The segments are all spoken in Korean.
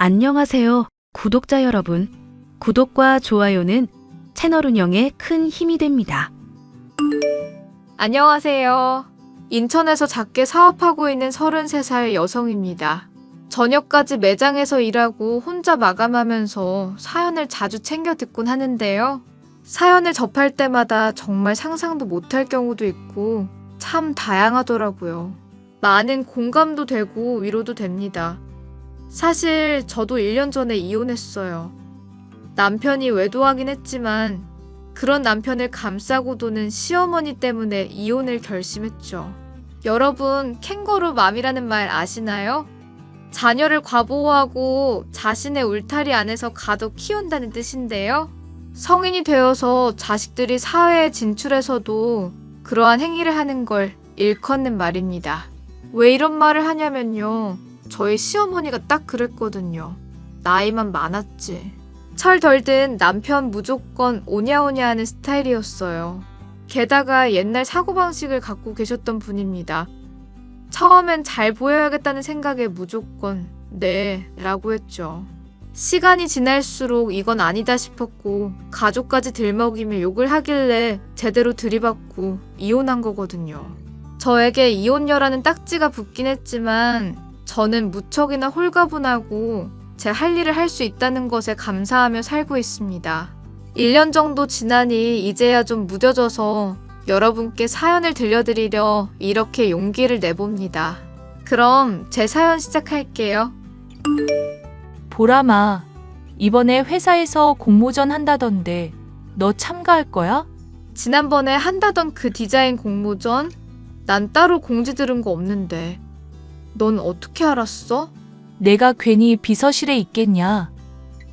안녕하세요, 구독자 여러분. 구독과 좋아요는 채널 운영에 큰 힘이 됩니다. 안녕하세요. 인천에서 작게 사업하고 있는 33살 여성입니다. 저녁까지 매장에서 일하고 혼자 마감하면서 사연을 자주 챙겨 듣곤 하는데요. 사연을 접할 때마다 정말 상상도 못할 경우도 있고 참 다양하더라고요. 많은 공감도 되고 위로도 됩니다. 사실 저도 1년 전에 이혼했어요. 남편이 외도하긴 했지만 그런 남편을 감싸고 도는 시어머니 때문에 이혼을 결심했죠. 여러분, 캥거루 맘이라는 말 아시나요? 자녀를 과보호하고 자신의 울타리 안에서 가둬 키운다는 뜻인데요. 성인이 되어서 자식들이 사회에 진출해서도 그러한 행위를 하는 걸 일컫는 말입니다. 왜 이런 말을 하냐면요. 저희 시어머니가 딱 그랬거든요. 나이만 많았지. 철 덜 든 남편 무조건 오냐오냐 하는 스타일이었어요. 게다가 옛날 사고방식을 갖고 계셨던 분입니다. 처음엔 잘 보여야겠다는 생각에 무조건 네 라고 했죠. 시간이 지날수록 이건 아니다 싶었고 가족까지 들먹이며 욕을 하길래 제대로 들이받고 이혼한 거거든요. 저에게 이혼녀라는 딱지가 붙긴 했지만 저는 무척이나 홀가분하고 제 할 일을 할 수 있다는 것에 감사하며 살고 있습니다. 1년 정도 지나니 이제야 좀 무뎌져서 여러분께 사연을 들려드리려 이렇게 용기를 내봅니다. 그럼 제 사연 시작할게요. 보람아, 이번에 회사에서 공모전 한다던데 너 참가할 거야? 지난번에 한다던 그 디자인 공모전? 난 따로 공지 들은 거 없는데. 넌 어떻게 알았어? 내가 괜히 비서실에 있겠냐?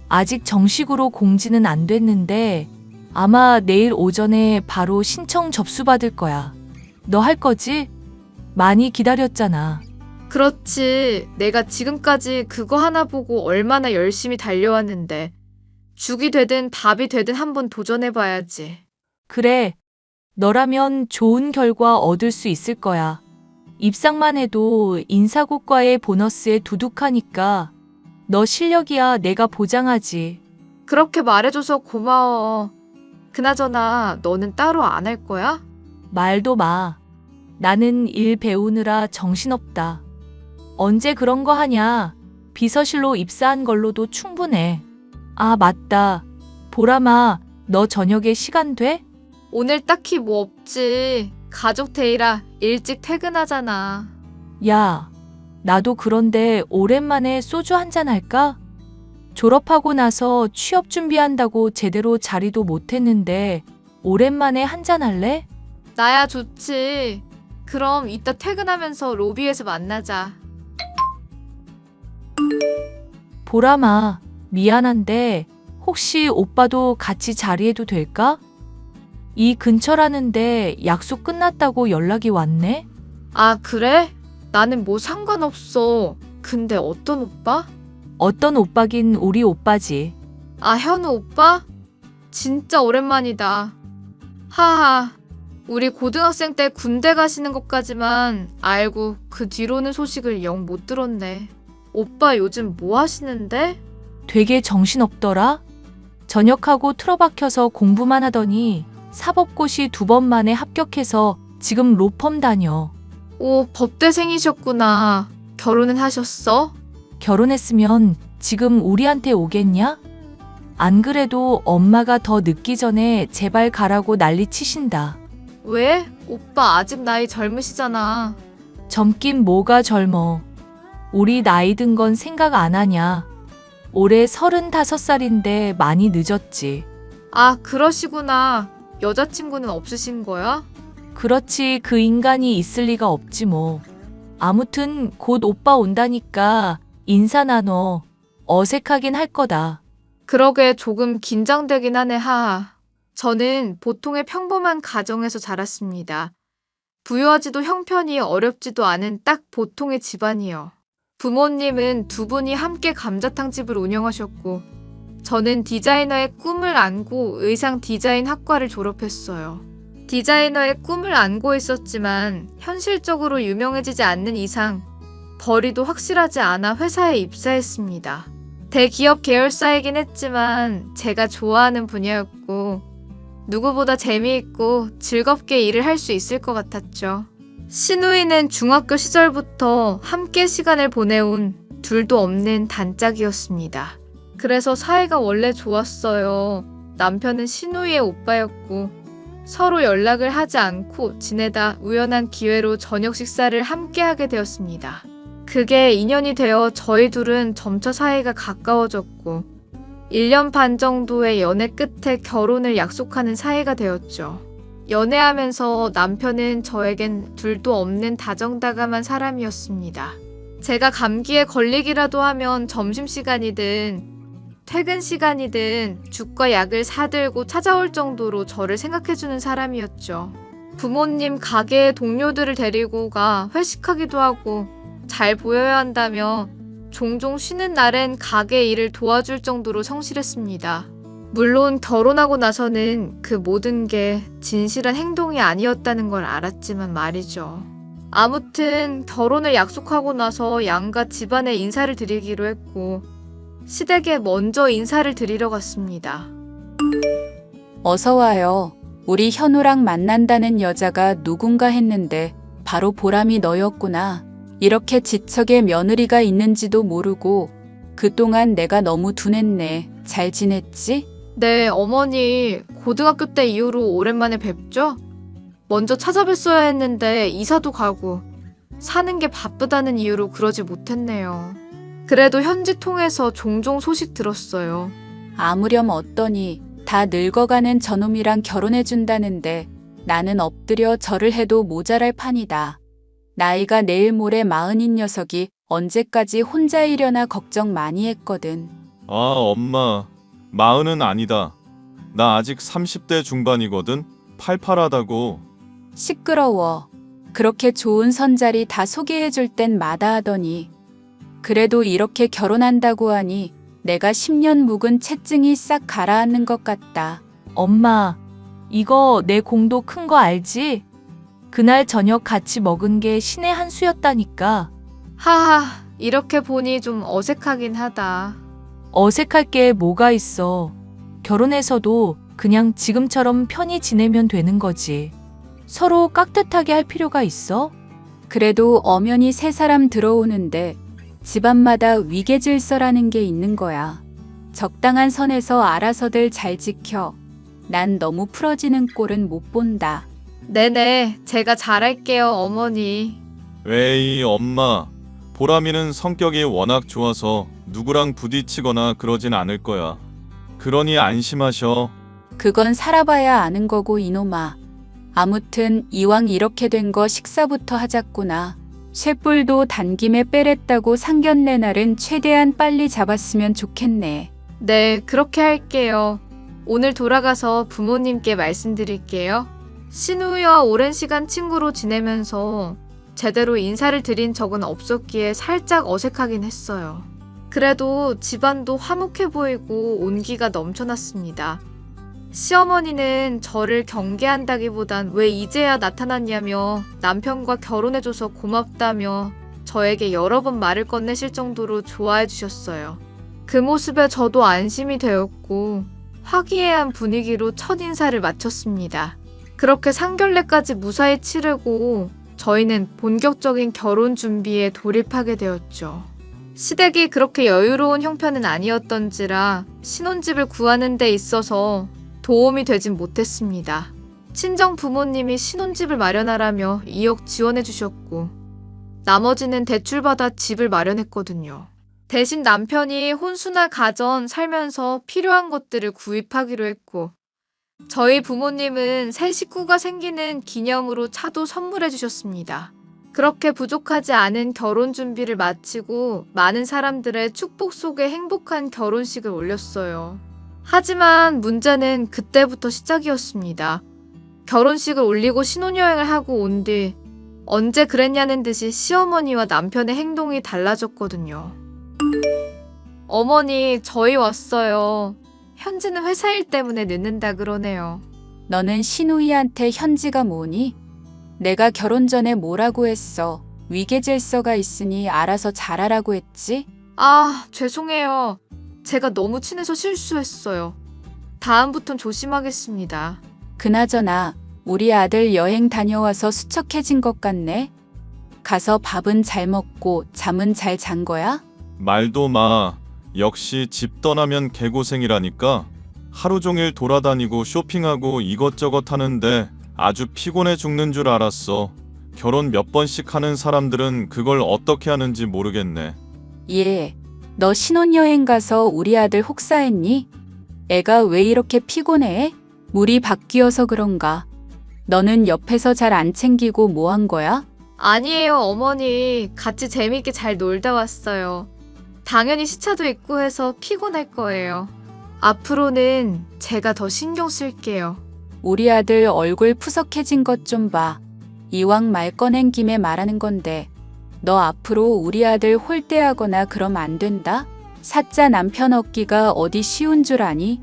아직 정식으로 공지는 안 됐는데 아마 내일 오전에 바로 신청 접수받을 거야. 너 할 거지? 많이 기다렸잖아. 그렇지. 내가 지금까지 그거 하나 보고 얼마나 열심히 달려왔는데. 죽이 되든 밥이 되든 한번 도전해봐야지. 그래, 너라면 좋은 결과 얻을 수 있을 거야. 입상만 해도 인사고과의 보너스에 두둑하니까 너 실력이야 내가 보장하지. 그렇게 말해줘서 고마워. 그나저나 너는 따로 안 할 거야? 말도 마. 나는 일 배우느라 정신없다. 언제 그런 거 하냐? 비서실로 입사한 걸로도 충분해. 아, 맞다. 보람아, 너 저녁에 시간 돼? 오늘 딱히 뭐 없지. 가족 데이라 일찍 퇴근하잖아. 야, 나도 그런데 오랜만에 소주 한잔 할까? 졸업하고 나서 취업 준비한다고 제대로 자리도 못했는데 오랜만에 한잔 할래? 나야 좋지. 그럼 이따 퇴근하면서 로비에서 만나자. 보람아, 미안한데 혹시 오빠도 같이 자리해도 될까? 이 근처라는데 약속 끝났다고 연락이 왔네? 아, 그래? 나는 뭐 상관없어. 근데 어떤 오빠? 어떤 오빠긴 우리 오빠지. 아, 현우 오빠? 진짜 오랜만이다. 하하. 우리 고등학생 때 군대 가시는 것까지만 알고 그 뒤로는 소식을 영 못 들었네. 오빠 요즘 뭐 하시는데? 되게 정신없더라? 전역하고 틀어박혀서 공부만 하더니 사법고시 2번 만에 합격해서 지금 로펌 다녀. 오, 법대생이셨구나. 결혼은 하셨어? 결혼했으면 지금 우리한테 오겠냐? 안 그래도 엄마가 더 늦기 전에 제발 가라고 난리 치신다. 왜? 오빠 아직 나이 젊으시잖아. 젊긴 뭐가 젊어. 우리 나이 든 건 생각 안 하냐. 올해 35살인데 많이 늦었지. 아, 그러시구나. 여자친구는 없으신 거야? 그렇지, 그 인간이 있을 리가 없지 뭐. 아무튼 곧 오빠 온다니까 인사 나눠. 어색하긴 할 거다. 그러게 조금 긴장되긴 하네, 하하. 저는 보통의 평범한 가정에서 자랐습니다. 부유하지도 형편이 어렵지도 않은 딱 보통의 집안이요. 부모님은 두 분이 함께 감자탕집을 운영하셨고 저는 디자이너의 꿈을 안고 의상 디자인 학과를 졸업했어요. 디자이너의 꿈을 안고 있었지만 현실적으로 유명해지지 않는 이상 벌이도 확실하지 않아 회사에 입사했습니다. 대기업 계열사이긴 했지만 제가 좋아하는 분야였고 누구보다 재미있고 즐겁게 일을 할 수 있을 것 같았죠. 신우이는 중학교 시절부터 함께 시간을 보내온 둘도 없는 단짝이었습니다. 그래서 사이가 원래 좋았어요. 남편은 신우이의 오빠였고 서로 연락을 하지 않고 지내다 우연한 기회로 저녁 식사를 함께 하게 되었습니다. 그게 인연이 되어 저희 둘은 점차 사이가 가까워졌고 1년 반 정도의 연애 끝에 결혼을 약속하는 사이가 되었죠. 연애하면서 남편은 저에겐 둘도 없는 다정다감한 사람이었습니다. 제가 감기에 걸리기라도 하면 점심시간이든 퇴근 시간이든 죽과 약을 사들고 찾아올 정도로 저를 생각해주는 사람이었죠. 부모님 가게의 동료들을 데리고 가 회식하기도 하고 잘 보여야 한다며 종종 쉬는 날엔 가게 일을 도와줄 정도로 성실했습니다. 물론 결혼하고 나서는 그 모든 게 진실한 행동이 아니었다는 걸 알았지만 말이죠. 아무튼 결혼을 약속하고 나서 양가 집안에 인사를 드리기로 했고 시댁에 먼저 인사를 드리러 갔습니다. 어서 와요. 우리 현우랑 만난다는 여자가 누군가 했는데 바로 보람이 너였구나. 이렇게 지척에 며느리가 있는지도 모르고 그동안 내가 너무 둔했네. 잘 지냈지? 네, 어머니 고등학교 때 이후로 오랜만에 뵙죠? 먼저 찾아뵀어야 했는데 이사도 가고 사는 게 바쁘다는 이유로 그러지 못했네요. 그래도 현지 통해서 종종 소식 들었어요. 아무렴 어떠니 다 늙어가는 저놈이랑 결혼해준다는데 나는 엎드려 절을 해도 모자랄 판이다. 나이가 내일 모레 40인 녀석이 언제까지 혼자이려나 걱정 많이 했거든. 아, 엄마. 40은 아니다. 나 아직 30대 중반이거든. 팔팔하다고. 시끄러워. 그렇게 좋은 선자리 다 소개해줄 땐 마다하더니 그래도 이렇게 결혼한다고 하니 내가 10년 묵은 채증이 싹 가라앉는 것 같다. 엄마, 이거 내 공도 큰 거 알지? 그날 저녁 같이 먹은 게 신의 한 수였다니까. 하하, 이렇게 보니 좀 어색하긴 하다. 어색할 게 뭐가 있어. 결혼해서도 그냥 지금처럼 편히 지내면 되는 거지. 서로 깍듯하게 할 필요가 있어? 그래도 엄연히 새 사람 들어오는데 집안마다 위계질서라는 게 있는 거야. 적당한 선에서 알아서들 잘 지켜. 난 너무 풀어지는 꼴은 못 본다. 네네, 제가 잘할게요, 어머니. 에이, 엄마. 보람이는 성격이 워낙 좋아서 누구랑 부딪히거나 그러진 않을 거야. 그러니 안심하셔. 그건 살아봐야 아는 거고 이놈아. 아무튼 이왕 이렇게 된 거 식사부터 하자꾸나. 쇠뿔도 단김에 빼랬다고 상견례 날은 최대한 빨리 잡았으면 좋겠네. 네, 그렇게 할게요. 오늘 돌아가서 부모님께 말씀드릴게요. 신우이와 오랜 시간 친구로 지내면서 제대로 인사를 드린 적은 없었기에 살짝 어색하긴 했어요. 그래도 집안도 화목해 보이고 온기가 넘쳐났습니다. 시어머니는 저를 경계한다기보단 왜 이제야 나타났냐며 남편과 결혼해줘서 고맙다며 저에게 여러 번 말을 건네실 정도로 좋아해 주셨어요. 그 모습에 저도 안심이 되었고 화기애애한 분위기로 첫인사를 마쳤습니다. 그렇게 상견례까지 무사히 치르고 저희는 본격적인 결혼 준비에 돌입하게 되었죠. 시댁이 그렇게 여유로운 형편은 아니었던지라 신혼집을 구하는 데 있어서 도움이 되진 못했습니다. 친정 부모님이 신혼집을 마련하라며 2억 지원해 주셨고 나머지는 대출받아 집을 마련했거든요. 대신 남편이 혼수나 가전 살면서 필요한 것들을 구입하기로 했고 저희 부모님은 새 식구가 생기는 기념으로 차도 선물해 주셨습니다. 그렇게 부족하지 않은 결혼 준비를 마치고 많은 사람들의 축복 속에 행복한 결혼식을 올렸어요. 하지만 문제는 그때부터 시작이었습니다. 결혼식을 올리고 신혼여행을 하고 온 뒤 언제 그랬냐는 듯이 시어머니와 남편의 행동이 달라졌거든요. 어머니, 저희 왔어요. 현지는 회사 일 때문에 늦는다 그러네요. 너는 신우이한테 현지가 뭐니? 내가 결혼 전에 뭐라고 했어? 위계질서가 있으니 알아서 잘하라고 했지? 아, 죄송해요. 제가 너무 친해서 실수했어요. 다음부턴 조심하겠습니다. 그나저나 우리 아들 여행 다녀와서 수척해진 것 같네. 가서 밥은 잘 먹고 잠은 잘 잔 거야? 말도 마. 역시 집 떠나면 개고생이라니까. 하루 종일 돌아다니고 쇼핑하고 이것저것 하는데 아주 피곤해 죽는 줄 알았어. 결혼 몇 번씩 하는 사람들은 그걸 어떻게 하는지 모르겠네. 예. 너 신혼여행 가서 우리 아들 혹사했니? 애가 왜 이렇게 피곤해? 물이 바뀌어서 그런가? 너는 옆에서 잘 안 챙기고 뭐 한 거야? 아니에요, 어머니. 같이 재밌게 잘 놀다 왔어요. 당연히 시차도 있고 해서 피곤할 거예요. 앞으로는 제가 더 신경 쓸게요. 우리 아들 얼굴 푸석해진 것 좀 봐. 이왕 말 꺼낸 김에 말하는 건데 너 앞으로 우리 아들 홀대하거나 그러면 안 된다? 사짜 남편 얻기가 어디 쉬운 줄 아니?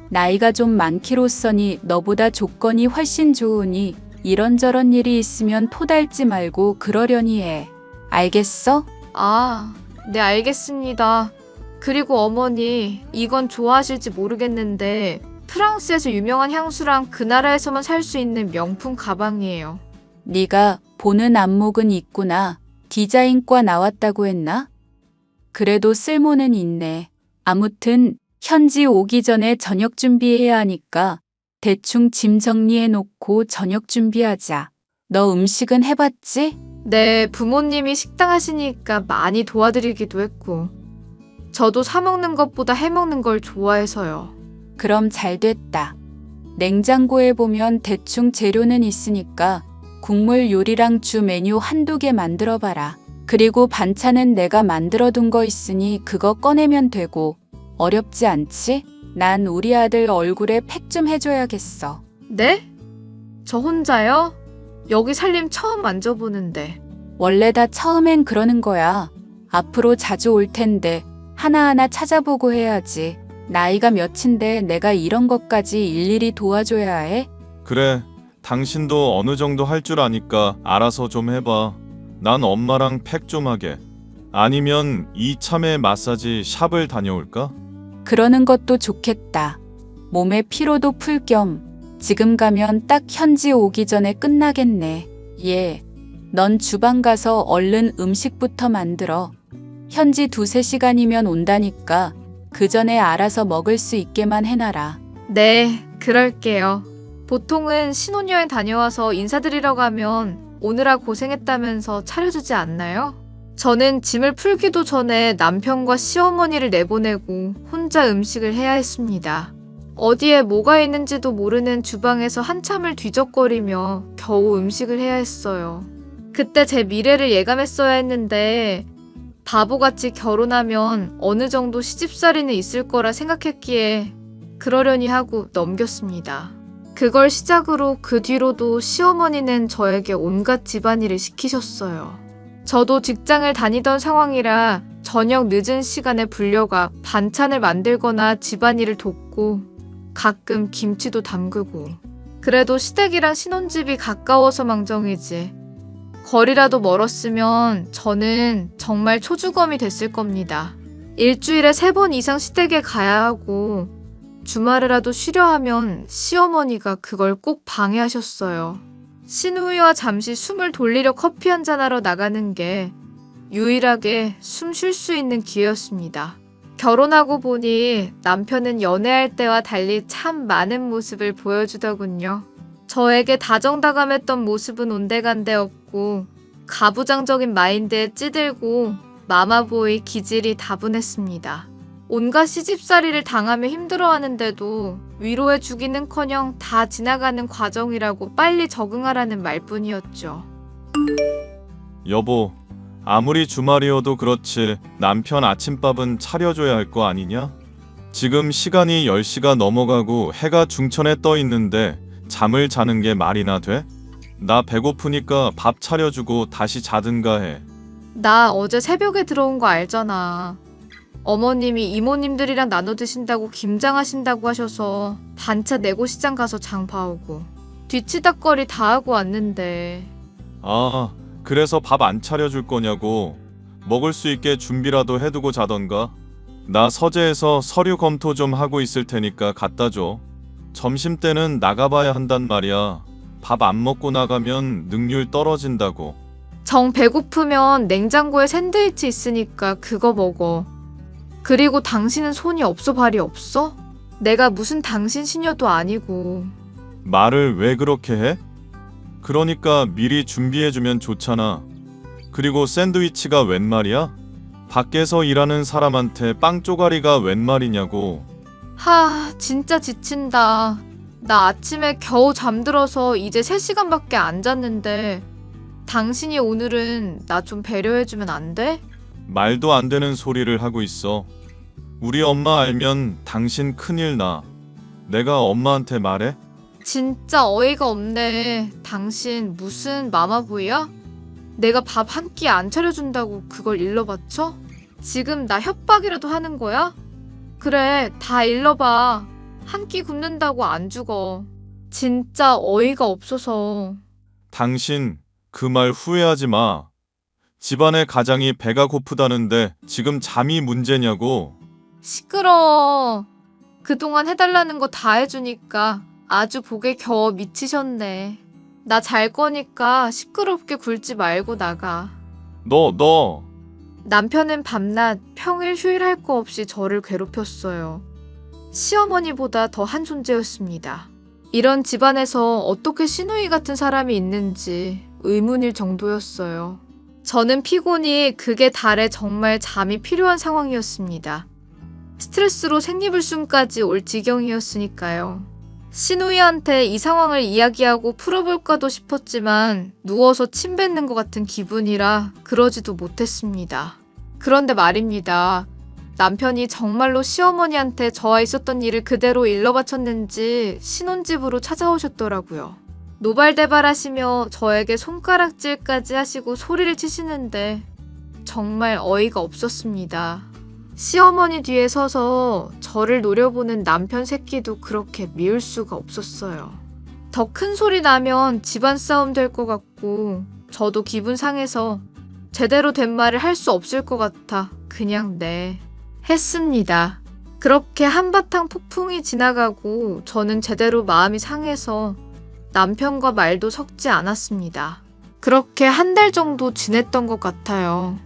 나이가 좀 많기로써니 너보다 조건이 훨씬 좋으니 이런저런 일이 있으면 토달지 말고 그러려니 해. 알겠어? 아, 네, 알겠습니다. 그리고 어머니, 이건 좋아하실지 모르겠는데 프랑스에서 유명한 향수랑 그 나라에서만 살 수 있는 명품 가방이에요. 네가 보는 안목은 있구나. 디자인과 나왔다고 했나? 그래도 쓸모는 있네. 아무튼 현지 오기 전에 저녁 준비해야 하니까 대충 짐 정리해놓고 저녁 준비하자. 너 음식은 해봤지? 네, 부모님이 식당 하시니까 많이 도와드리기도 했고 저도 사 먹는 것보다 해 먹는 걸 좋아해서요. 그럼 잘 됐다. 냉장고에 보면 대충 재료는 있으니까 국물 요리랑 주 메뉴 한두 개 만들어봐라. 그리고 반찬은 내가 만들어둔 거 있으니 그거 꺼내면 되고. 어렵지 않지? 난 우리 아들 얼굴에 팩 좀 해줘야겠어. 네? 저 혼자요? 여기 살림 처음 만져보는데. 원래 다 처음엔 그러는 거야. 앞으로 자주 올 텐데 하나하나 찾아보고 해야지. 나이가 몇인데 내가 이런 것까지 일일이 도와줘야 해? 그래, 당신도 어느 정도 할 줄 아니까 알아서 좀 해봐. 난 엄마랑 팩 좀 하게. 아니면 이참에 마사지 샵을 다녀올까? 그러는 것도 좋겠다. 몸의 피로도 풀 겸 지금 가면 딱 현지 오기 전에 끝나겠네. 예, 넌 주방 가서 얼른 음식부터 만들어. 현지 2-3시간이면 온다니까 그 전에 알아서 먹을 수 있게만 해놔라. 네, 그럴게요. 보통은 신혼여행 다녀와서 인사드리러 가면 오느라 고생했다면서 차려주지 않나요? 저는 짐을 풀기도 전에 남편과 시어머니를 내보내고 혼자 음식을 해야 했습니다. 어디에 뭐가 있는지도 모르는 주방에서 한참을 뒤적거리며 겨우 음식을 해야 했어요. 그때 제 미래를 예감했어야 했는데 바보같이 결혼하면 어느 정도 시집살이는 있을 거라 생각했기에 그러려니 하고 넘겼습니다. 그걸 시작으로 그 뒤로도 시어머니는 저에게 온갖 집안일을 시키셨어요. 저도 직장을 다니던 상황이라 저녁 늦은 시간에 불려가 반찬을 만들거나 집안일을 돕고 가끔 김치도 담그고. 그래도 시댁이랑 신혼집이 가까워서 망정이지. 거리라도 멀었으면 저는 정말 초주검이 됐을 겁니다. 일주일에 3번 이상 시댁에 가야 하고 주말에라도 쉬려 하면 시어머니가 그걸 꼭 방해하셨어요. 신우이와 잠시 숨을 돌리려 커피 한잔하러 나가는 게 유일하게 숨 쉴 수 있는 기회였습니다. 결혼하고 보니 남편은 연애할 때와 달리 참 많은 모습을 보여주더군요. 저에게 다정다감했던 모습은 온데간데 없고 가부장적인 마인드에 찌들고 마마보이 기질이 다분했습니다. 온갖 시집살이를 당하며 힘들어하는데도 위로해주기는커녕 다 지나가는 과정이라고 빨리 적응하라는 말뿐이었죠. 여보, 아무리 주말이어도 그렇지 남편 아침밥은 차려줘야 할 거 아니냐? 지금 시간이 10시가 넘어가고 해가 중천에 떠 있는데 잠을 자는 게 말이나 돼? 나 배고프니까 밥 차려주고 다시 자든가 해. 나 어제 새벽에 들어온 거 알잖아. 어머님이 이모님들이랑 나눠 드신다고 김장하신다고 하셔서 반차 내고 시장 가서 장 봐오고 뒤치다꺼리 다 하고 왔는데. 아, 그래서 밥 안 차려줄 거냐고. 먹을 수 있게 준비라도 해두고 자던가. 나 서재에서 서류 검토 좀 하고 있을 테니까 갖다 줘. 점심 때는 나가봐야 한단 말이야. 밥 안 먹고 나가면 능률 떨어진다고. 정 배고프면 냉장고에 샌드위치 있으니까 그거 먹어. 그리고 당신은 손이 없어 발이 없어? 내가 무슨 당신 시녀도 아니고. 말을 왜 그렇게 해? 그러니까 미리 준비해주면 좋잖아. 그리고 샌드위치가 웬 말이야? 밖에서 일하는 사람한테 빵 쪼가리가 웬 말이냐고. 진짜 지친다. 나 아침에 겨우 잠들어서 이제 3시간밖에 안 잤는데 당신이 오늘은 나 좀 배려해주면 안 돼? 말도 안 되는 소리를 하고 있어. 우리 엄마 알면 당신 큰일 나. 내가 엄마한테 말해? 진짜 어이가 없네. 당신 무슨 마마보이야? 내가 밥 한 끼 안 차려준다고 그걸 일러 바쳐? 지금 나 협박이라도 하는 거야? 그래, 다 일러봐. 한 끼 굶는다고 안 죽어. 진짜 어이가 없어서. 당신 그 말 후회하지 마. 집안의 가장이 배가 고프다는데 지금 잠이 문제냐고. 시끄러워. 그동안 해달라는 거 다 해주니까 아주 복에 겨워 미치셨네. 나 잘 거니까 시끄럽게 굴지 말고 나가. 너. 남편은 밤낮 평일 휴일 할 거 없이 저를 괴롭혔어요. 시어머니보다 더 한 존재였습니다. 이런 집안에서 어떻게 시누이 같은 사람이 있는지 의문일 정도였어요. 저는 피곤이 극에 달해 정말 잠이 필요한 상황이었습니다. 스트레스로 생리불순까지 올 지경이었으니까요. 시누이한테 이 상황을 이야기하고 풀어볼까도 싶었지만 누워서 침 뱉는 것 같은 기분이라 그러지도 못했습니다. 그런데 말입니다. 남편이 정말로 시어머니한테 저와 있었던 일을 그대로 일러바쳤는지 신혼집으로 찾아오셨더라고요. 노발대발하시며 저에게 손가락질까지 하시고 소리를 치시는데 정말 어이가 없었습니다. 시어머니 뒤에 서서 저를 노려보는 남편 새끼도 그렇게 미울 수가 없었어요. 더 큰 소리 나면 집안 싸움 될 것 같고 저도 기분 상해서 제대로 된 말을 할 수 없을 것 같아 그냥 네 했습니다. 그렇게 한바탕 폭풍이 지나가고 저는 제대로 마음이 상해서 남편과 말도 섞지 않았습니다. 그렇게 한 달 정도 지냈던 것 같아요.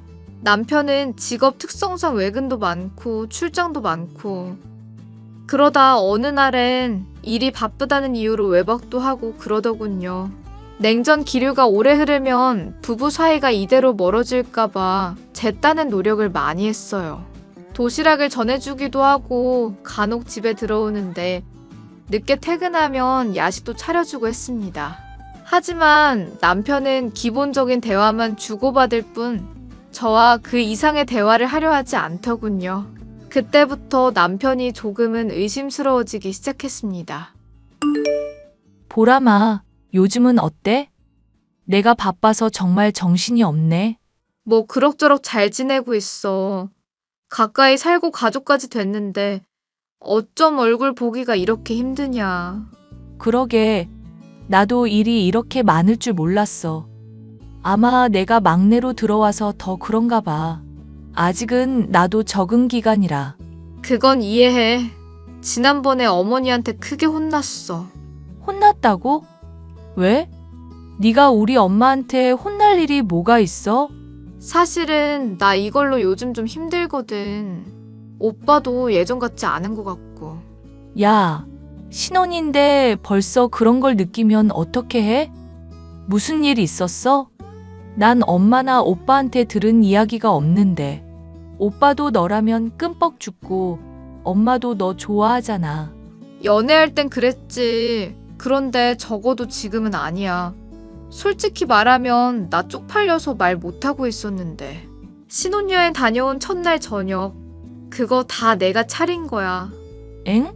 남편은 직업 특성상 외근도 많고 출장도 많고 그러다 어느 날엔 일이 바쁘다는 이유로 외박도 하고 그러더군요. 냉전 기류가 오래 흐르면 부부 사이가 이대로 멀어질까봐 제 딴엔 노력을 많이 했어요. 도시락을 전해주기도 하고 간혹 집에 들어오는데 늦게 퇴근하면 야식도 차려주고 했습니다. 하지만 남편은 기본적인 대화만 주고받을 뿐 저와 그 이상의 대화를 하려 하지 않더군요. 그때부터 남편이 조금은 의심스러워지기 시작했습니다. 보람아, 요즘은 어때? 내가 바빠서 정말 정신이 없네. 뭐 그럭저럭 잘 지내고 있어. 가까이 살고 가족까지 됐는데 어쩜 얼굴 보기가 이렇게 힘드냐. 그러게, 나도 일이 이렇게 많을 줄 몰랐어. 아마 내가 막내로 들어와서 더 그런가 봐. 아직은 나도 적응 기간이라. 그건 이해해. 지난번에 어머니한테 크게 혼났어. 혼났다고? 왜? 네가 우리 엄마한테 혼날 일이 뭐가 있어? 사실은 나 이걸로 요즘 좀 힘들거든. 오빠도 예전 같지 않은 것 같고. 야, 신혼인데 벌써 그런 걸 느끼면 어떻게 해? 무슨 일 있었어? 난 엄마나 오빠한테 들은 이야기가 없는데. 오빠도 너라면 끔뻑 죽고 엄마도 너 좋아하잖아. 연애할 땐 그랬지. 그런데 적어도 지금은 아니야. 솔직히 말하면 나 쪽팔려서 말 못하고 있었는데. 신혼여행 다녀온 첫날 저녁. 그거 다 내가 차린 거야. 엥?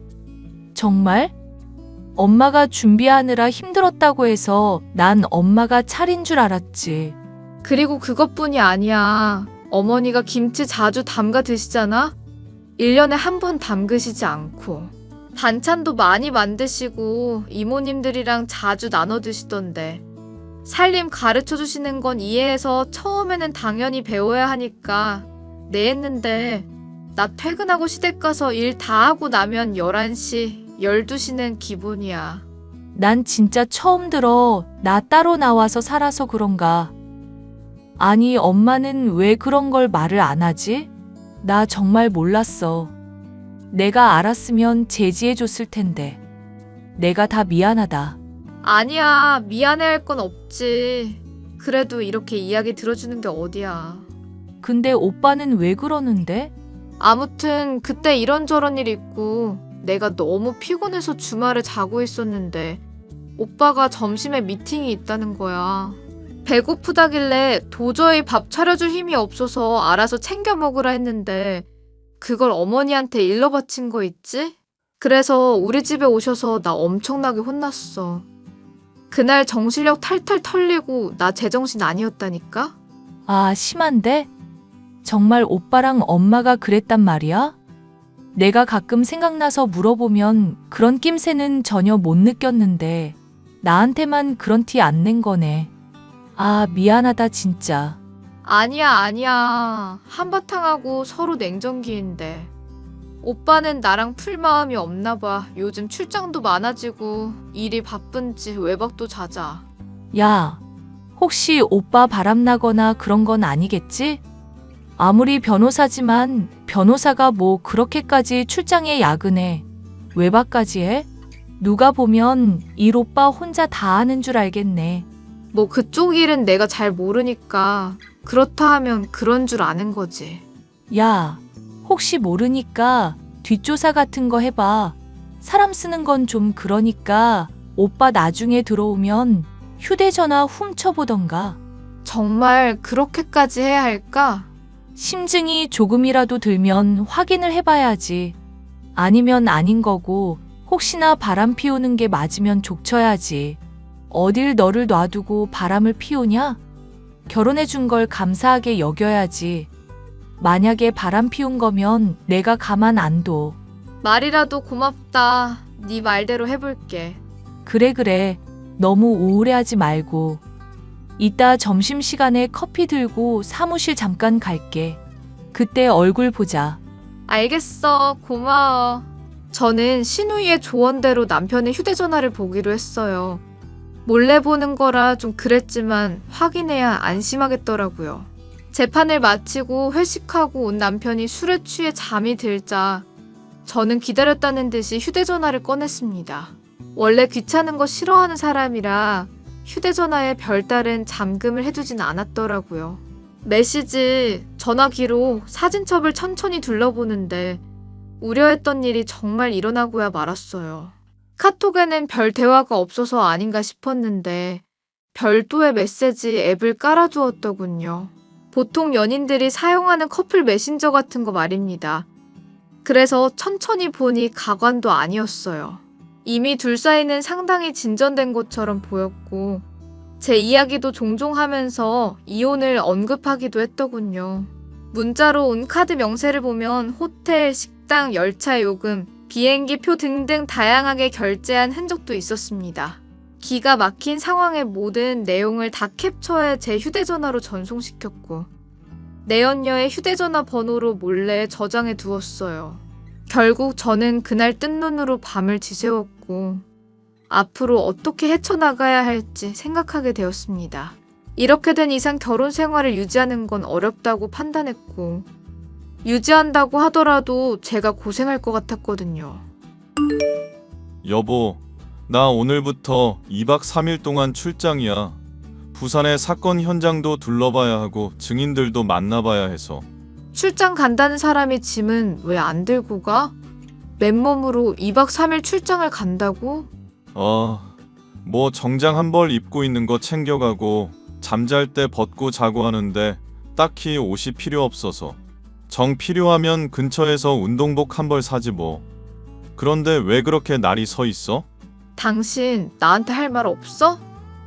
정말? 엄마가 준비하느라 힘들었다고 해서 난 엄마가 차린 줄 알았지. 그리고 그것뿐이 아니야. 어머니가 김치 자주 담가 드시잖아? 1년에 한 번 담그시지 않고. 반찬도 많이 만드시고 이모님들이랑 자주 나눠 드시던데. 살림 가르쳐 주시는 건 이해해서 처음에는 당연히 배워야 하니까 네 했는데 나 퇴근하고 시댁 가서 일 다 하고 나면 11시, 12시는 기본이야. 난 진짜 처음 들어. 나 따로 나와서 살아서 그런가. 아니, 엄마는 왜 그런 걸 말을 안 하지? 나 정말 몰랐어. 내가 알았으면 제지해 줬을 텐데. 내가 다 미안하다. 아니야, 미안해할 건 없지. 그래도 이렇게 이야기 들어주는 게 어디야. 근데 오빠는 왜 그러는데? 아무튼 그때 이런저런 일 있고 내가 너무 피곤해서 주말에 자고 있었는데 오빠가 점심에 미팅이 있다는 거야. 배고프다길래 도저히 밥 차려줄 힘이 없어서 알아서 챙겨 먹으라 했는데 그걸 어머니한테 일러 바친 거 있지? 그래서 우리 집에 오셔서 나 엄청나게 혼났어. 그날 정신력 탈탈 털리고 나 제정신 아니었다니까? 아, 심한데? 정말 오빠랑 엄마가 그랬단 말이야? 내가 가끔 생각나서 물어보면 그런 낌새는 전혀 못 느꼈는데 나한테만 그런 티 안 낸 거네. 아, 미안하다 진짜. 아니야. 한바탕 하고 서로 냉정기인데. 오빠는 나랑 풀 마음이 없나 봐. 요즘 출장도 많아지고 일이 바쁜지 외박도 잦아. 야, 혹시 오빠 바람나거나 그런 건 아니겠지? 아무리 변호사지만 변호사가 뭐 그렇게까지 출장에 야근해. 외박까지 해? 누가 보면 일 오빠 혼자 다 하는 줄 알겠네. 뭐 그쪽 일은 내가 잘 모르니까 그렇다 하면 그런 줄 아는 거지. 야, 혹시 모르니까 뒷조사 같은 거 해봐. 사람 쓰는 건 좀 그러니까 오빠 나중에 들어오면 휴대전화 훔쳐보던가. 정말 그렇게까지 해야 할까? 심증이 조금이라도 들면 확인을 해봐야지. 아니면 아닌 거고 혹시나 바람 피우는 게 맞으면 족쳐야지. 어딜 너를 놔두고 바람을 피우냐? 결혼해준 걸 감사하게 여겨야지. 만약에 바람 피운 거면 내가 가만 안 둬. 말이라도 고맙다. 네 말대로 해볼게. 그래. 너무 우울해하지 말고. 이따 점심시간에 커피 들고 사무실 잠깐 갈게. 그때 얼굴 보자. 알겠어. 고마워. 저는 신우이의 조언대로 남편의 휴대전화를 보기로 했어요. 몰래 보는 거라 좀 그랬지만 확인해야 안심하겠더라고요. 재판을 마치고 회식하고 온 남편이 술에 취해 잠이 들자 저는 기다렸다는 듯이 휴대전화를 꺼냈습니다. 원래 귀찮은 거 싫어하는 사람이라 휴대전화에 별다른 잠금을 해두진 않았더라고요. 메시지, 전화기로 사진첩을 천천히 둘러보는데 우려했던 일이 정말 일어나고야 말았어요. 카톡에는 별 대화가 없어서 아닌가 싶었는데 별도의 메시지 앱을 깔아두었더군요. 보통 연인들이 사용하는 커플 메신저 같은 거 말입니다. 그래서 천천히 보니 가관도 아니었어요. 이미 둘 사이는 상당히 진전된 것처럼 보였고 제 이야기도 종종 하면서 이혼을 언급하기도 했더군요. 문자로 온 카드 명세를 보면 호텔, 식당, 열차 요금, 비행기 표 등등 다양하게 결제한 흔적도 있었습니다. 기가 막힌 상황의 모든 내용을 다 캡처해 제 휴대전화로 전송시켰고 내연녀의 휴대전화 번호로 몰래 저장해 두었어요. 결국 저는 그날 뜬 눈으로 밤을 지새웠고 앞으로 어떻게 헤쳐나가야 할지 생각하게 되었습니다. 이렇게 된 이상 결혼 생활을 유지하는 건 어렵다고 판단했고 유지한다고 하더라도 제가 고생할 것 같았거든요. 여보, 나 오늘부터 2박 3일 동안 출장이야. 부산의 사건 현장도 둘러봐야 하고 증인들도 만나봐야 해서. 출장 간다는 사람이 짐은 왜 안 들고 가? 맨몸으로 2박 3일 출장을 간다고? 뭐 정장 한 벌 입고 있는 거 챙겨가고 잠잘 때 벗고 자고 하는데 딱히 옷이 필요 없어서. 정 필요하면 근처에서 운동복 한 벌 사지 뭐. 그런데 왜 그렇게 날이 서 있어? 당신 나한테 할 말 없어?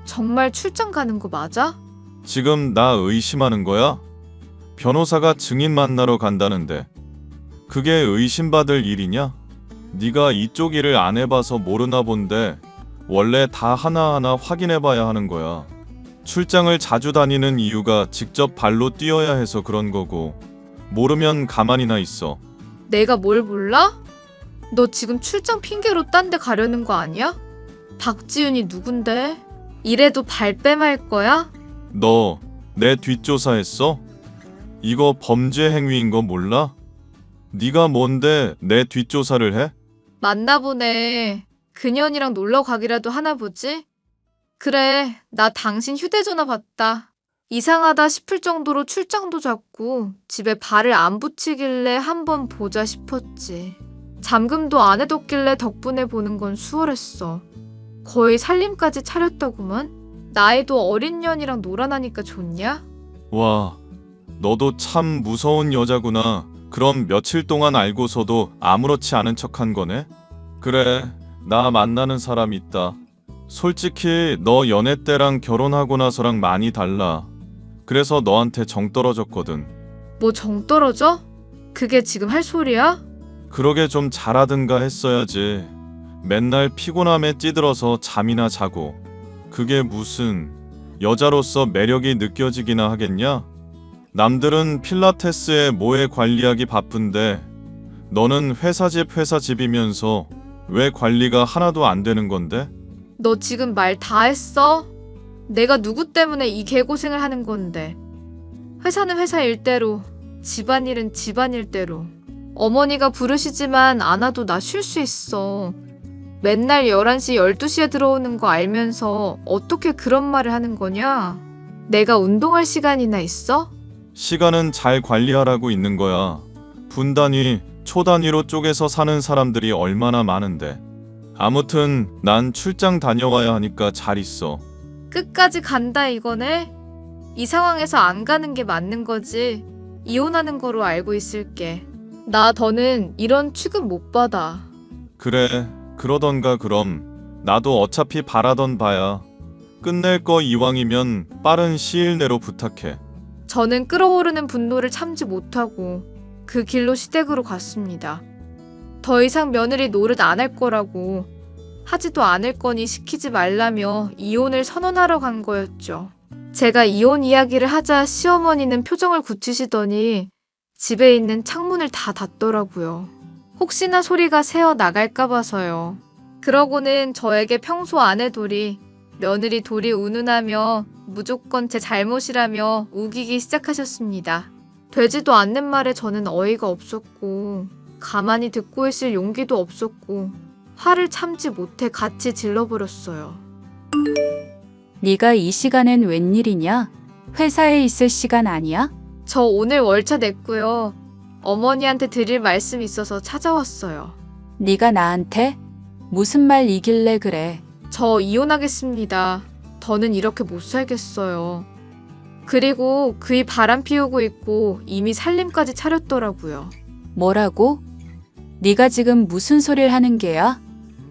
정말 출장 가는 거 맞아? 지금 나 의심하는 거야? 변호사가 증인 만나러 간다는데 그게 의심받을 일이냐? 네가 이쪽 일을 안 해봐서 모르나 본데 원래 다 하나하나 확인해봐야 하는 거야. 출장을 자주 다니는 이유가 직접 발로 뛰어야 해서 그런 거고 모르면 가만히나 있어. 내가 뭘 몰라? 너 지금 출장 핑계로 딴 데 가려는 거 아니야? 박지윤이 누군데? 이래도 발뺌할 거야? 너 내 뒷조사했어? 이거 범죄 행위인 거 몰라? 네가 뭔데 내 뒷조사를 해? 맞나 보네. 그년이랑 놀러 가기라도 하나 보지? 그래, 나 당신 휴대전화 봤다. 이상하다 싶을 정도로 출장도 잦고 집에 발을 안 붙이길래 한번 보자 싶었지. 잠금도 안 해뒀길래 덕분에 보는 건 수월했어. 거의 살림까지 차렸다구만. 나이도 어린 년이랑 놀아나니까 좋냐? 와, 너도 참 무서운 여자구나. 그럼 며칠 동안 알고서도 아무렇지 않은 척한 거네? 그래, 나 만나는 사람 있다. 솔직히 너 연애 때랑 결혼하고 나서랑 많이 달라. 그래서 너한테 정 떨어졌거든. 뭐 정 떨어져? 그게 지금 할 소리야? 그러게 좀 잘하든가 했어야지. 맨날 피곤함에 찌들어서 잠이나 자고. 그게 무슨 여자로서 매력이 느껴지기나 하겠냐? 남들은 필라테스에 뭐에 관리하기 바쁜데 너는 회사 집이면서 왜 관리가 하나도 안 되는 건데? 너 지금 말 다 했어? 내가 누구 때문에 이 개고생을 하는 건데. 회사는 회사 일대로, 집안일은 집안일대로. 어머니가 부르시지만 안 와도 나 쉴 수 있어. 맨날 11시, 12시에 들어오는 거 알면서 어떻게 그런 말을 하는 거냐? 내가 운동할 시간이나 있어? 시간은 잘 관리하라고 있는 거야. 분 단위, 초 단위로 쪼개서 사는 사람들이 얼마나 많은데. 아무튼 난 출장 다녀와야 하니까 잘 있어. 끝까지 간다 이거네? 이 상황에서 안 가는 게 맞는 거지. 이혼하는 거로 알고 있을게. 나 더는 이런 취급 못 받아. 그래, 그러던가 그럼. 나도 어차피 바라던 바야. 끝낼 거 이왕이면 빠른 시일 내로 부탁해. 저는 끓어오르는 분노를 참지 못하고 그 길로 시댁으로 갔습니다. 더 이상 며느리 노릇 안 할 거라고, 하지도 않을 거니 시키지 말라며 이혼을 선언하러 간 거였죠. 제가 이혼 이야기를 하자 시어머니는 표정을 굳히시더니 집에 있는 창문을 다 닫더라고요. 혹시나 소리가 새어 나갈까 봐서요. 그러고는 저에게 평소 아내 돌이, 며느리 돌이 운운하며 무조건 제 잘못이라며 우기기 시작하셨습니다. 되지도 않는 말에 저는 어이가 없었고 가만히 듣고 있을 용기도 없었고 화를 참지 못해 같이 질러버렸어요. 네가 이 시간엔 웬일이냐? 회사에 있을 시간 아니야? 저 오늘 월차 냈고요. 어머니한테 드릴 말씀 있어서 찾아왔어요. 네가 나한테? 무슨 말이길래 그래? 저 이혼하겠습니다. 더는 이렇게 못 살겠어요. 그리고 그이 바람 피우고 있고 이미 살림까지 차렸더라고요. 뭐라고? 네가 지금 무슨 소리를 하는 게야?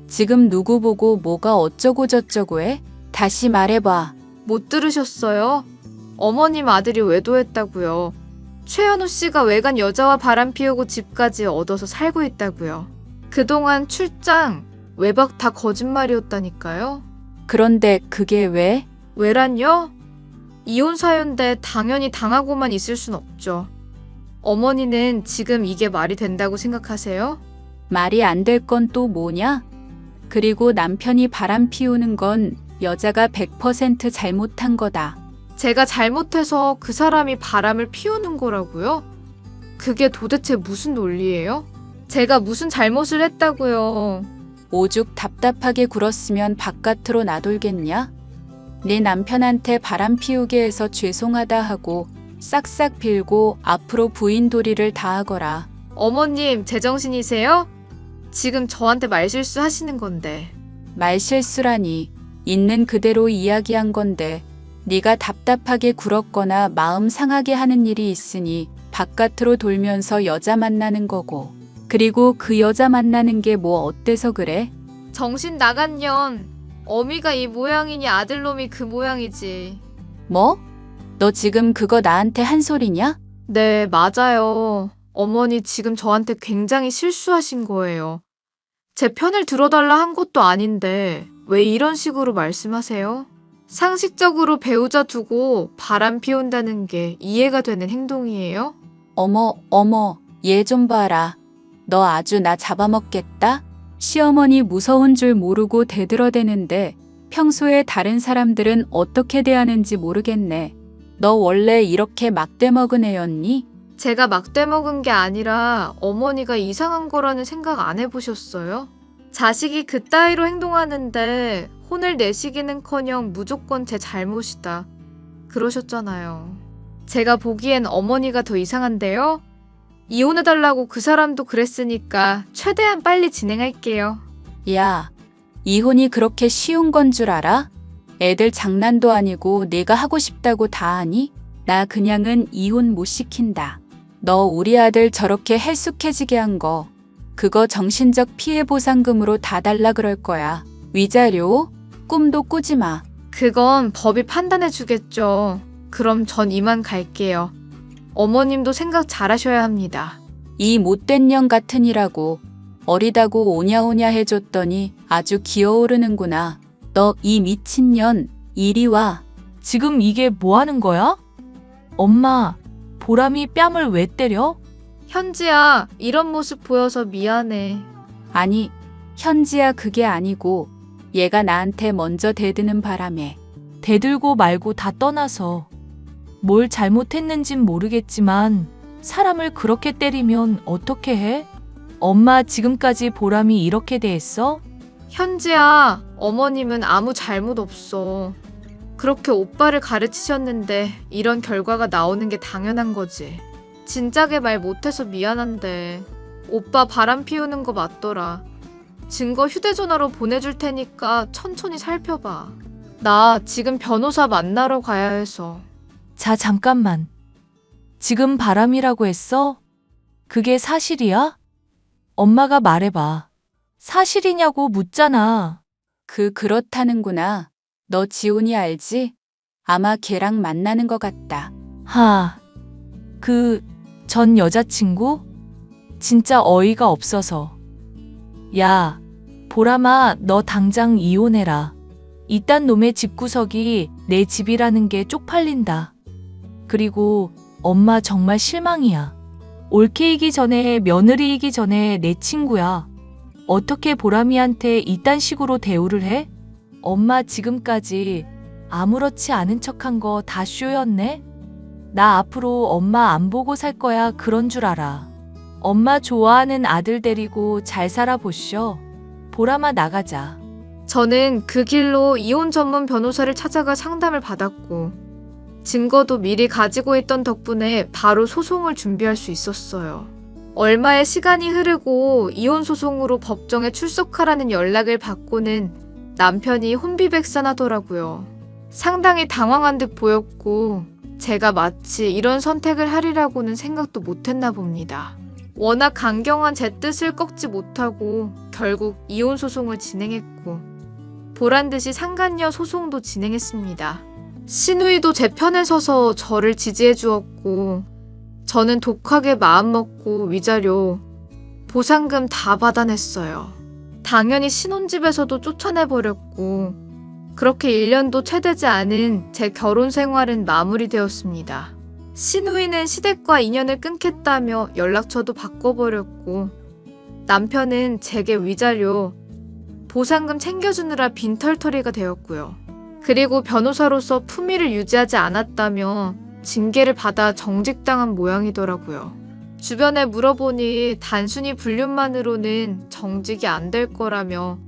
지금 누구 보고 뭐가 어쩌고 저쩌고 해? 다시 말해봐. 못 들으셨어요? 어머님 아들이 외도했다고요. 최현우 씨가 외간 여자와 바람 피우고 집까지 얻어서 살고 있다고요. 그동안 출장, 외박 다 거짓말이었다니까요. 그런데 그게 왜? 왜란요? 이혼 사유인데 당연히 당하고만 있을 순 없죠. 어머니는 지금 이게 말이 된다고 생각하세요? 말이 안 될 건 또 뭐냐? 그리고 남편이 바람 피우는 건 여자가 100% 잘못한 거다. 제가 잘못해서 그 사람이 바람을 피우는 거라고요? 그게 도대체 무슨 논리예요? 제가 무슨 잘못을 했다고요? 오죽 답답하게 굴었으면 바깥으로 나돌겠냐? 네 남편한테 바람 피우게 해서 죄송하다 하고 싹싹 빌고 앞으로 부인 도리를 다하거라. 어머님, 제정신이세요? 지금 저한테 말실수 하시는 건데. 말실수라니. 있는 그대로 이야기한 건데 네가 답답하게 굴었거나 마음 상하게 하는 일이 있으니 바깥으로 돌면서 여자 만나는 거고. 그리고 그 여자 만나는 게 뭐 어때서 그래? 정신 나간 년. 어미가 이 모양이니 아들놈이 그 모양이지. 뭐? 너 지금 그거 나한테 한 소리냐? 네, 맞아요. 어머니 지금 저한테 굉장히 실수하신 거예요. 제 편을 들어달라 한 것도 아닌데 왜 이런 식으로 말씀하세요? 상식적으로 배우자 두고 바람 피운다는 게 이해가 되는 행동이에요? 어머, 얘 좀 봐라. 너 아주 나 잡아먹겠다? 시어머니 무서운 줄 모르고 대들어대는데 평소에 다른 사람들은 어떻게 대하는지 모르겠네. 너 원래 이렇게 막대먹은 애였니? 제가 막대 먹은 게 아니라 어머니가 이상한 거라는 생각 안 해보셨어요? 자식이 그따위로 행동하는데 혼을 내시기는커녕 무조건 제 잘못이다 그러셨잖아요. 제가 보기엔 어머니가 더 이상한데요? 이혼해달라고 그 사람도 그랬으니까 최대한 빨리 진행할게요. 야, 이혼이 그렇게 쉬운 건 줄 알아? 애들 장난도 아니고 내가 하고 싶다고 다 하니? 나 그냥은 이혼 못 시킨다. 너 우리 아들 저렇게 헬쑥해지게 한 거, 그거 정신적 피해 보상금으로 다 달라 그럴 거야. 위자료? 꿈도 꾸지 마. 그건 법이 판단해 주겠죠. 그럼 전 이만 갈게요. 어머님도 생각 잘하셔야 합니다. 이 못된 년 같으니라고 어리다고 오냐오냐 해줬더니 아주 기어오르는구나. 너 이 미친년, 이리 와. 지금 이게 뭐 하는 거야? 엄마, 보람이 뺨을 왜 때려? 현지야, 이런 모습 보여서 미안해. 아니, 현지야 그게 아니고 얘가 나한테 먼저 대드는 바람에. 대들고 말고 다 떠나서. 뭘 잘못했는진 모르겠지만 사람을 그렇게 때리면 어떻게 해? 엄마 지금까지 보람이 이렇게 대했어? 현지야, 어머님은 아무 잘못 없어. 그렇게 오빠를 가르치셨는데 이런 결과가 나오는 게 당연한 거지. 진작에 말 못해서 미안한데 오빠 바람 피우는 거 맞더라. 증거 휴대전화로 보내줄 테니까 천천히 살펴봐. 나 지금 변호사 만나러 가야 해서. 자, 잠깐만. 지금 바람이라고 했어? 그게 사실이야? 엄마가 말해봐. 사실이냐고 묻잖아. 그렇다는구나. 너 지훈이 알지? 아마 걔랑 만나는 것 같다. 하, 전 여자친구? 진짜 어이가 없어서. 야, 보람아, 너 당장 이혼해라. 이딴 놈의 집구석이 내 집이라는 게 쪽팔린다. 그리고 엄마 정말 실망이야. 올케이기 전에 며느리이기 전에 내 친구야. 어떻게 보람이한테 이딴 식으로 대우를 해? 엄마 지금까지 아무렇지 않은 척한 거 다 쇼였네? 나 앞으로 엄마 안 보고 살 거야 그런 줄 알아. 엄마 좋아하는 아들 데리고 잘 살아보쇼. 보람아 나가자. 저는 그 길로 이혼 전문 변호사를 찾아가 상담을 받았고 증거도 미리 가지고 있던 덕분에 바로 소송을 준비할 수 있었어요. 얼마의 시간이 흐르고 이혼 소송으로 법정에 출석하라는 연락을 받고는 남편이 혼비백산하더라고요. 상당히 당황한 듯 보였고 제가 마치 이런 선택을 하리라고는 생각도 못했나 봅니다. 워낙 강경한 제 뜻을 꺾지 못하고 결국 이혼 소송을 진행했고 보란듯이 상간녀 소송도 진행했습니다. 시누이도 제 편에 서서 저를 지지해 주었고 저는 독하게 마음먹고 위자료, 보상금 다 받아냈어요. 당연히 신혼집에서도 쫓아내버렸고 그렇게 1년도 채 되지 않은 제 결혼 생활은 마무리되었습니다. 시누이는 시댁과 인연을 끊겠다며 연락처도 바꿔버렸고 남편은 제게 위자료, 보상금 챙겨주느라 빈털터리가 되었고요. 그리고 변호사로서 품위를 유지하지 않았다며 징계를 받아 정직당한 모양이더라고요. 주변에 물어보니 단순히 불륜만으로는 정직이 안 될 거라며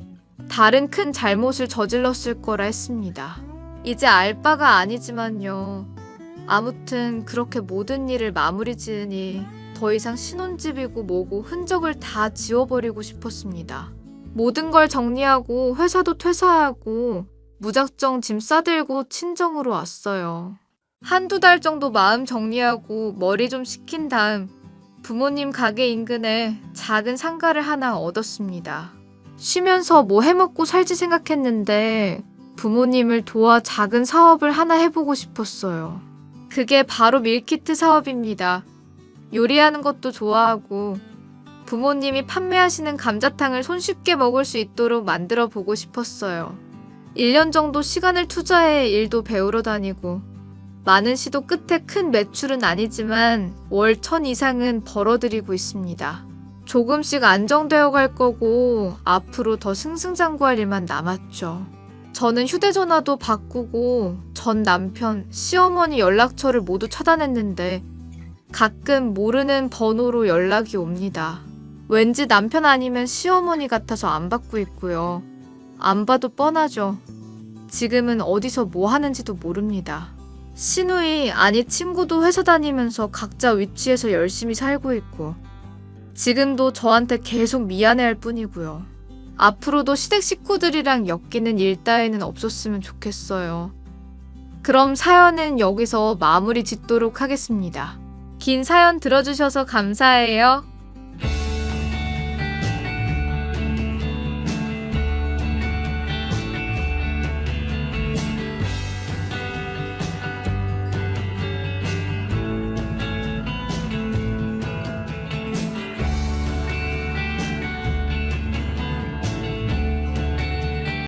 다른 큰 잘못을 저질렀을 거라 했습니다. 이제 알 바가 아니지만요. 아무튼 그렇게 모든 일을 마무리 지으니 더 이상 신혼집이고 뭐고 흔적을 다 지워버리고 싶었습니다. 모든 걸 정리하고 회사도 퇴사하고 무작정 짐 싸들고 친정으로 왔어요. 한두 달 정도 마음 정리하고 머리 좀 식힌 다음 부모님 가게 인근에 작은 상가를 하나 얻었습니다. 쉬면서 뭐 해먹고 살지 생각했는데 부모님을 도와 작은 사업을 하나 해보고 싶었어요. 그게 바로 밀키트 사업입니다. 요리하는 것도 좋아하고 부모님이 판매하시는 감자탕을 손쉽게 먹을 수 있도록 만들어 보고 싶었어요. 1년 정도 시간을 투자해 일도 배우러 다니고 많은 시도 끝에 큰 매출은 아니지만 월 1,000 이상은 벌어들이고 있습니다. 조금씩 안정되어 갈 거고 앞으로 더 승승장구할 일만 남았죠. 저는 휴대전화도 바꾸고 전 남편, 시어머니 연락처를 모두 차단했는데 가끔 모르는 번호로 연락이 옵니다. 왠지 남편 아니면 시어머니 같아서 안 받고 있고요. 안 봐도 뻔하죠. 지금은 어디서 뭐 하는지도 모릅니다. 시누이, 아니 친구도 회사 다니면서 각자 위치에서 열심히 살고 있고 지금도 저한테 계속 미안해할 뿐이고요. 앞으로도 시댁 식구들이랑 엮이는 일 따위는 없었으면 좋겠어요. 그럼 사연은 여기서 마무리 짓도록 하겠습니다. 긴 사연 들어주셔서 감사해요.